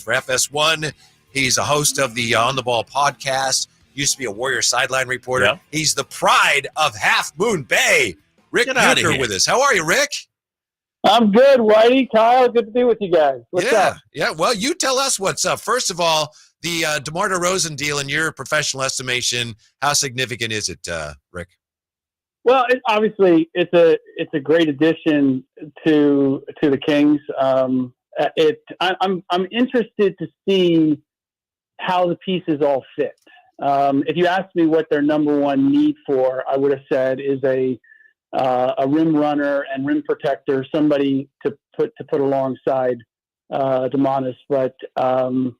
for FS1. He's a host of the On the Ball podcast. Used to be a Warrior sideline reporter. Yep. He's the pride of Half Moon Bay. Ric Bucher with us. How are you, Rick? I'm good, Whitey. Kyle, good to be with you guys. What's up? Yeah, well, you tell us what's up. First of all, the DeMar DeRozan deal, in your professional estimation, how significant is it, Rick? Well, obviously, it's a great addition to the Kings. I'm interested to see how the pieces all fit. If you asked me what their number one need for, I would have said is a rim runner and rim protector, somebody to put alongside Demonis. But and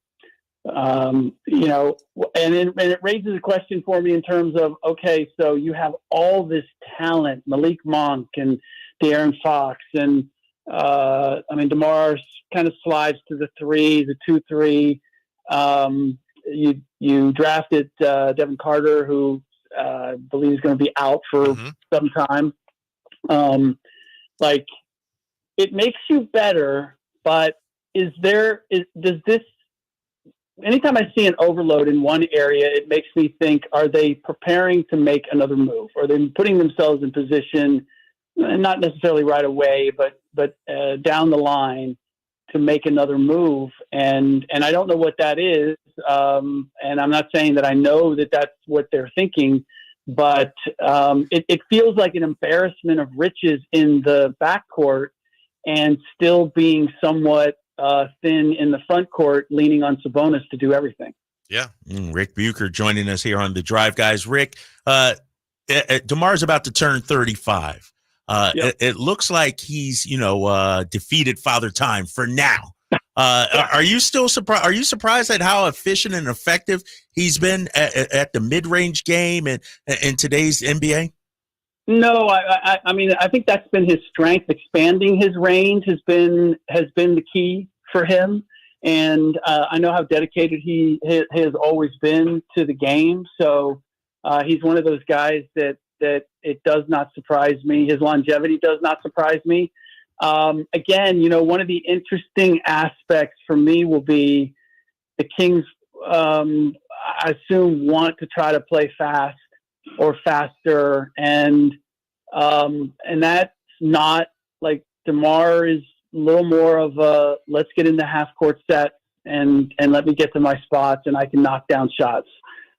it raises a question for me in terms of, okay, so you have all this talent, Malik Monk and De'Aaron Fox, and DeMar kind of slides to the 3, the 2-3. You drafted Devin Carter, who I believe is going to be out for some time. It makes you better, but does this? Anytime I see an overload in one area, it makes me think: are they preparing to make another move? Are they putting themselves in position, not necessarily right away, but down the line, to make another move? And I don't know what that is. And I'm not saying that I know that that's what they're thinking, but it feels like an embarrassment of riches in the backcourt and still being somewhat thin in the front court, leaning on Sabonis to do everything. Yeah. Ric Bucher joining us here on The Drive, guys. Rick, DeMar's about to turn 35. Yep. It looks like he's, defeated Father Time for now. Are you still surprised? Are you surprised at how efficient and effective he's been at the mid-range game and in today's NBA? No, I think that's been his strength. Expanding his range has been the key for him, and I know how dedicated he has always been to the game. So he's one of those guys that it does not surprise me. His longevity does not surprise me. Again, one of the interesting aspects for me will be the Kings, I assume, want to try to play fast or faster. And that's not like DeMar is a little more of a, let's get in the half court set and let me get to my spots and I can knock down shots.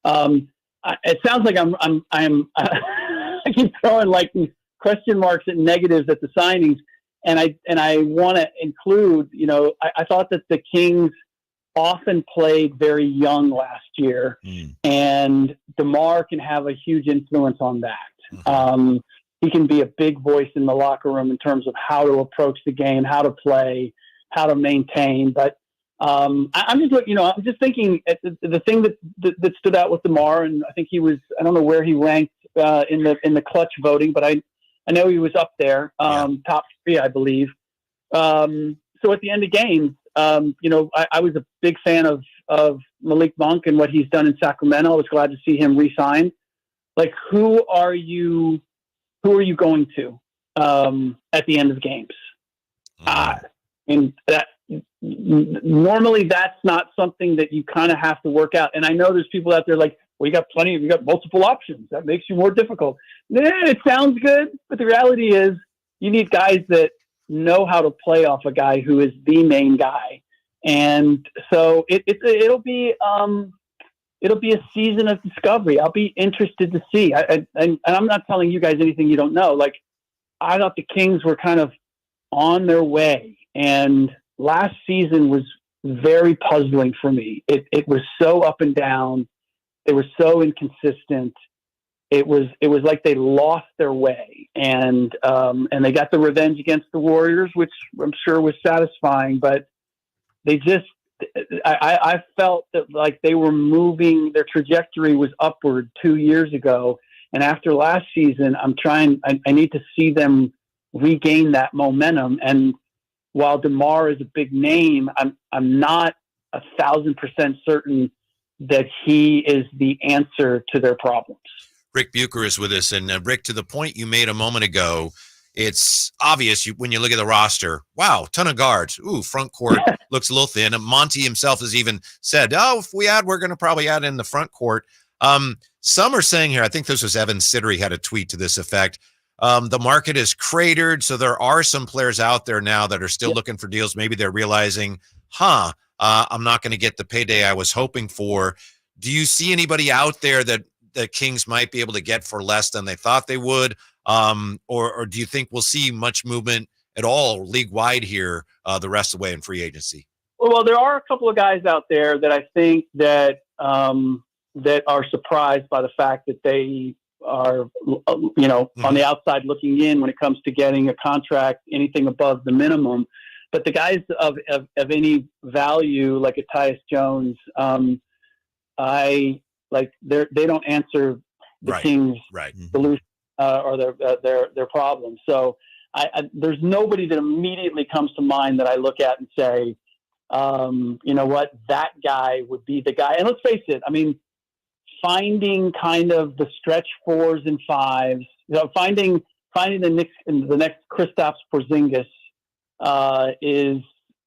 It sounds like I'm I keep throwing like question marks and negatives at the signings. And I want to include, I thought that the Kings often played very young last year, and DeMar can have a huge influence on that. He can be a big voice in the locker room in terms of how to approach the game, how to play, how to maintain. But I'm just thinking the thing that stood out with DeMar, and I think I don't know where he ranked in the clutch voting, but I know he was up there, top 3, I believe. So at the end of games, I was a big fan of Malik Monk and what he's done in Sacramento. I was glad to see him re-sign. Like, who are you going to at the end of games? And that normally that's not something that you kind of have to work out. And I know there's people out there like, well, you got multiple options. That makes you more difficult. It sounds good, but the reality is you need guys that know how to play off a guy who is the main guy. And so it'll be a season of discovery. I'll be interested to see. And I'm not telling you guys anything you don't know. Like, I thought the Kings were kind of on their way, and last season was very puzzling for me. It was so up and down. They were so inconsistent. It was like they lost their way, and they got the revenge against the Warriors, which I'm sure was satisfying. But they just, I felt that like they were moving. Their trajectory was upward 2 years ago, and after last season, I need to see them regain that momentum. And while DeMar is a big name, I'm not 1,000% certain that he is the answer to their problems. Ric Bucher is with us. And Rick, to the point you made a moment ago, it's obvious when you look at the roster. Wow, ton of guards. Ooh, front court looks a little thin. And Monty himself has even said, if we're going to probably add in the front court. Some are saying here, I think this was Evan Siddery had a tweet to this effect. The market is cratered, so there are some players out there now that are still looking for deals. Maybe they're realizing, I'm not going to get the payday I was hoping for. Do you see anybody out there that the Kings might be able to get for less than they thought they would? Or do you think we'll see much movement at all league-wide here the rest of the way in free agency? Well, there are a couple of guys out there that I think that that are surprised by the fact that they are, on the outside looking in when it comes to getting a contract, anything above the minimum. But the guys of any value, like a Tyus Jones, they don't answer the Kings' solution or their problems. So there's nobody that immediately comes to mind that I look at and say, you know what, that guy would be the guy. And let's face it, I mean, finding kind of the stretch 4s and 5s, finding the next Kristaps Porzingis is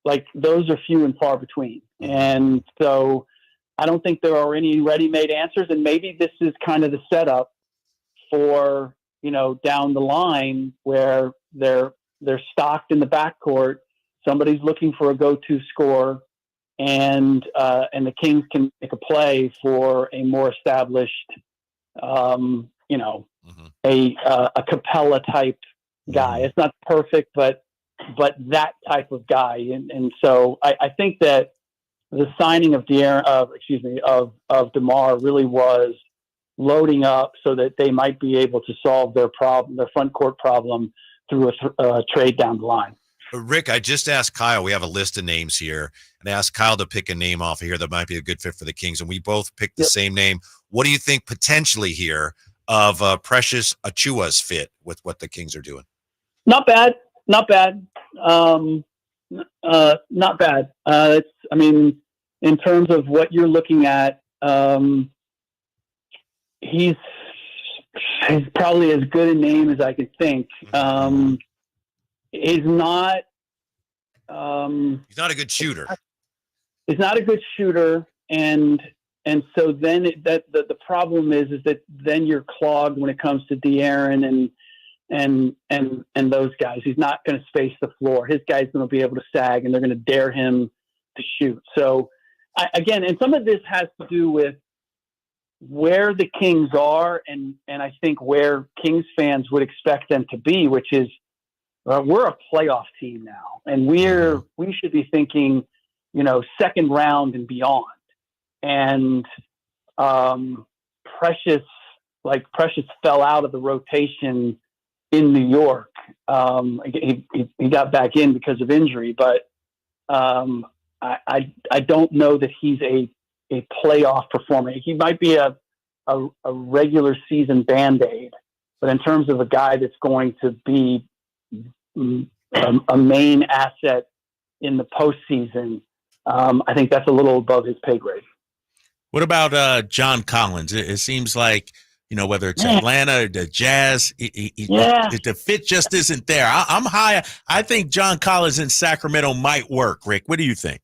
like, those are few and far between. And so I don't think there are any ready-made answers. And maybe this is kind of the setup for, down the line where they're stocked in the backcourt. Somebody's looking for a go-to scorer, and the Kings can make a play for a more established, a Capella type guy. It's not perfect, but that type of guy. And so I think that the signing of DeMar really was loading up so that they might be able to solve their front court problem through a trade down the line. Rick, I just asked Kyle, we have a list of names here, and I asked Kyle to pick a name off of here that might be a good fit for the Kings, and we both picked the same name. What do you think potentially here of Precious Achiuwa's fit with what the Kings are doing? Not bad. Not bad. In terms of what you're looking at, he's probably as good a name as I could think. He's not a good shooter. He's not a good shooter, and so then the problem is that then you're clogged when it comes to De'Aaron and those guys. He's not going to space the floor. His guy's going to be able to sag, and they're going to dare him to shoot. So and some of this has to do with where the Kings are, and I think where Kings fans would expect them to be, which is we're a playoff team now, and we should be thinking, second round and beyond. And Precious fell out of the rotation in New York. He got back in because of injury, but I don't know that he's a playoff performer. He might be a regular season Band-Aid, but in terms of a guy that's going to be a main asset in the postseason, I think that's a little above his pay grade. What about John Collins? It seems like, whether it's Atlanta or the Jazz, the fit just isn't there. I'm high. I think John Collins in Sacramento might work. Rick, what do you think?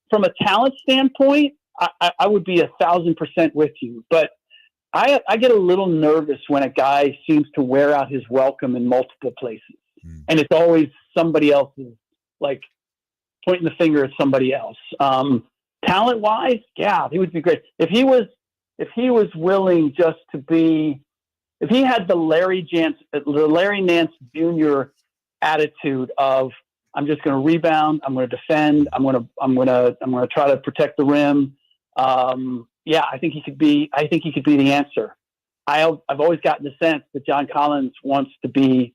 From a talent standpoint, I would be 1,000% with you, but I get a little nervous when a guy seems to wear out his welcome in multiple places. And it's always somebody else's, like pointing the finger at somebody else. Talent wise, he would be great. If he was willing just to be, if he had the Larry Nance Jr. attitude of, I'm just going to rebound, I'm going to defend, I'm going to try to protect the rim. I think he could be the answer. I've always gotten the sense that John Collins wants to be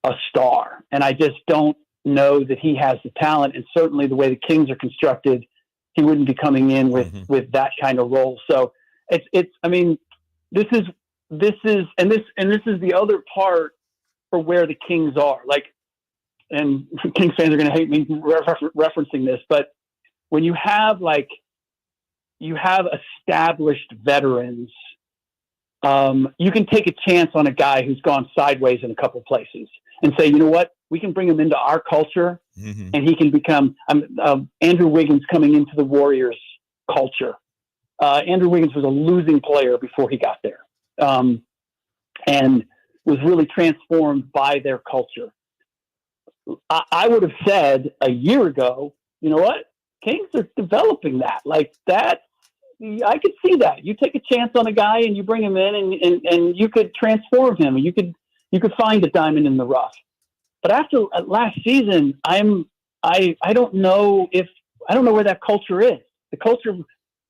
a star, and I just don't know that he has the talent. And certainly the way the Kings are constructed, he wouldn't be coming in with that kind of role. So this is the other part for where the Kings are. Like, and Kings fans are going to hate me referencing this, but when you have established veterans, you can take a chance on a guy who's gone sideways in a couple places. and say, you know what, we can bring him into our culture, and he can become Andrew Wiggins coming into the Warriors culture. Andrew Wiggins was a losing player before he got there, and was really transformed by their culture. I would have said a year ago, you know what, Kings are developing that. Like that, I could see that. You take a chance on a guy and you bring him in, and you could transform him. You could find a diamond in the rough. But after last season, I don't know where that culture is. The culture,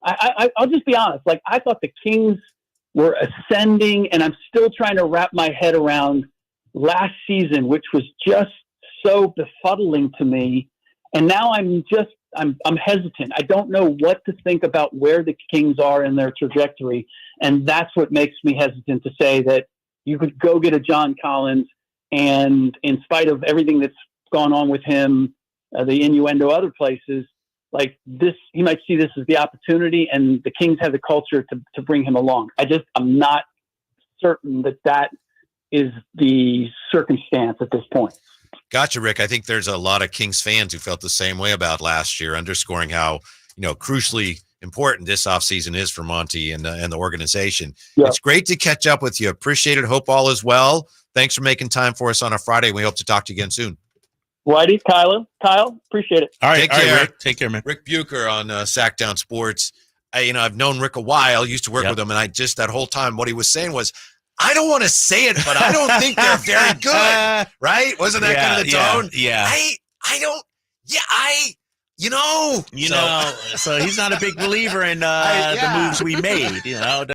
I'll just be honest. Like, I thought the Kings were ascending, and I'm still trying to wrap my head around last season, which was just so befuddling to me. And now I'm hesitant. I don't know what to think about where the Kings are in their trajectory. And that's what makes me hesitant to say that you could go get a John Collins, and in spite of everything that's gone on with him, the innuendo other places, like this, he might see this as the opportunity, and the Kings have the culture to bring him along. I'm not certain that is the circumstance at this point. Gotcha, Rick. I think there's a lot of Kings fans who felt the same way about last year, underscoring how, crucially important this offseason is for Monty and the organization. Yeah. It's great to catch up with you. Appreciate it. Hope all is well. Thanks for making time for us on a Friday. We hope to talk to you again soon. Whitey, Kyle, appreciate it. All right, Take care. Rick. Take care, man. Ric Bucher on Sactown Sports. I've known Rick a while, used to work with him, and that whole time what he was saying was, I don't want to say it, but I don't think they're very good, right? Wasn't that kind of the tone? Yeah. So he's not a big believer in the moves we made,